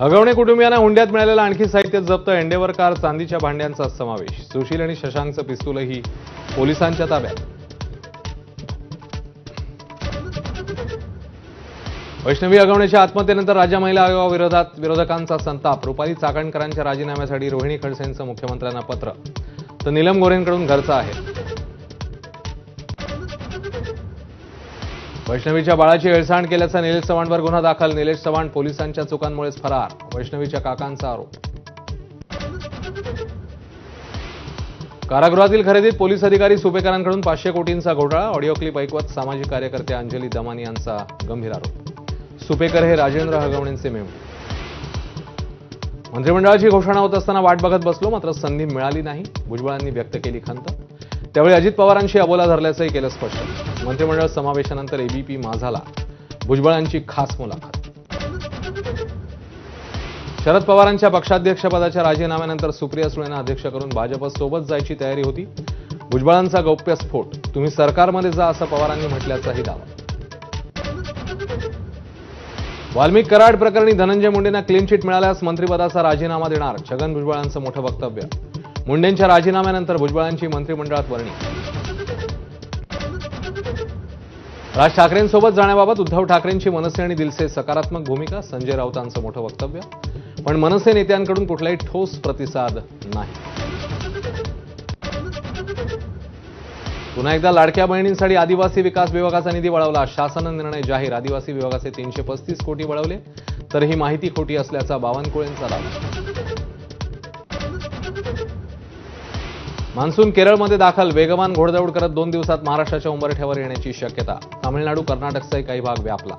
हगवणे कुटुंबियांना हुंड्यात मिळालेलं आणखी साहित्य जप्त, एंडेवर कार, चांदीच्या भांड्यांचा समावेश. सुशील आणि शशांकचं पिस्तूलही पोलिसांच्या ताब्यात. वैष्णवी हगवणेच्या आत्महत्येनंतर राज्य महिला आयोगाविरोधात विरोधकांचा संताप. रुपाली चाकणकरांच्या राजीनाम्यासाठी रोहिणी खडसेंचं मुख्यमंत्र्यांना पत्र, तर नीलम गोऱ्हेंकडून घरचा आहे. वैष्णवीच्या बाळाची हेळसांड केल्याचा निलेश चव्हाणवर गुन्हा दाखल. निलेश चव्हाण पोलिसांच्या चुकांमुळेच फरार, वैष्णवीच्या काकांचा आरोप. कारागृहातील खरेदीत पोलीस अधिकारी सुपेकरांकडून 500 कोटींचा घोटाळा. ऑडिओ क्लिप ऐकवत सामाजिक कार्यकर्ते अंजली दमानी यांचा गंभीर आरोप. सुपेकर हे राजेंद्र हगवणेंचे मेहुणे. मंत्रिमंडळाची घोषणा होत असताना वाट बघत बसलो, मात्र संधी मिळाली नाही, भुजबळांनी व्यक्त केली खंत. त्यावेळी अजित पवारांशी अबोला धरल्याचंही केलं स्पष्ट. मंत्रिमंडळ समावेशानंतर एबीपी माझाला भुजबळांची खास मुलाखत. शरद पवारांच्या पक्षाध्यक्षपदाच्या राजीनाम्यानंतर सुप्रिया सुळेंना अध्यक्ष करून भाजपसोबत जायची तयारी होती. भुजबळांचा गौप्यस्फोट. तुम्ही सरकारमध्ये जा असं पवारांनी म्हटल्याचाही दावा. वाल्मिक कराड प्रकरणी धनंजय मुंडेंना क्लीन चिट मिळाल्यास मंत्रिपदाचा राजीनामा देणार, छगन भुजबळांचं मोठं वक्तव्य. मुंडेंच्या राजीनाम्यानंतर भुजबळांची मंत्रिमंडळात वर्णी. राज ठाकरेंसोबत जाण्याबाबत उद्धव ठाकरेंची मनसे आणि दिलसे सकारात्मक भूमिका. संजय राऊतांचं मोठं वक्तव्य. पण मनसे नेत्यांकडून कुठलाही ठोस प्रतिसाद नाही. पुन्हा एकदा लाडक्या बहिणींसाठी आदिवासी विकास विभागाचा निधी वळवला. शासन निर्णय जाहीर. आदिवासी विभागाचे 335 कोटी वळवले, तर ही माहिती खोटी असल्याचा बावनकुळेंचा दावा. मान्सून केरळमध्ये दाखल. वेगवान घोडदौड करत 2 दिवसात महाराष्ट्राच्या उंबरठ्यावर येण्याची शक्यता. तामिळनाडू, कर्नाटकचाही काही भाग व्यापला.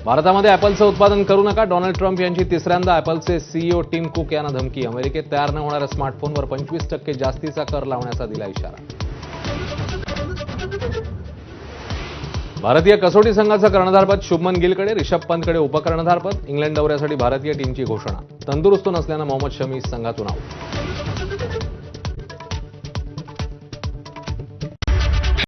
भारतामध्ये ॲपलचं उत्पादन करू नका. डोनाल्ड ट्रम्प यांची तिसऱ्यांदा ॲपलचे सीईओ टिम कुक यांना धमकी. अमेरिकेत तयार न होणाऱ्या स्मार्टफोनवर 25% जास्तीचा कर लावण्याचा दिला इशारा. भारतीय कसोटी संघाचं कर्णधारपद शुभमन गिलकडे, रिषभ पंतकडे उपकर्णधारपद. इंग्लंड दौऱ्यासाठी भारतीय टीमची घोषणा. तंदुरुस्त नसल्यानं मोहम्मद शमी संघातून आऊट.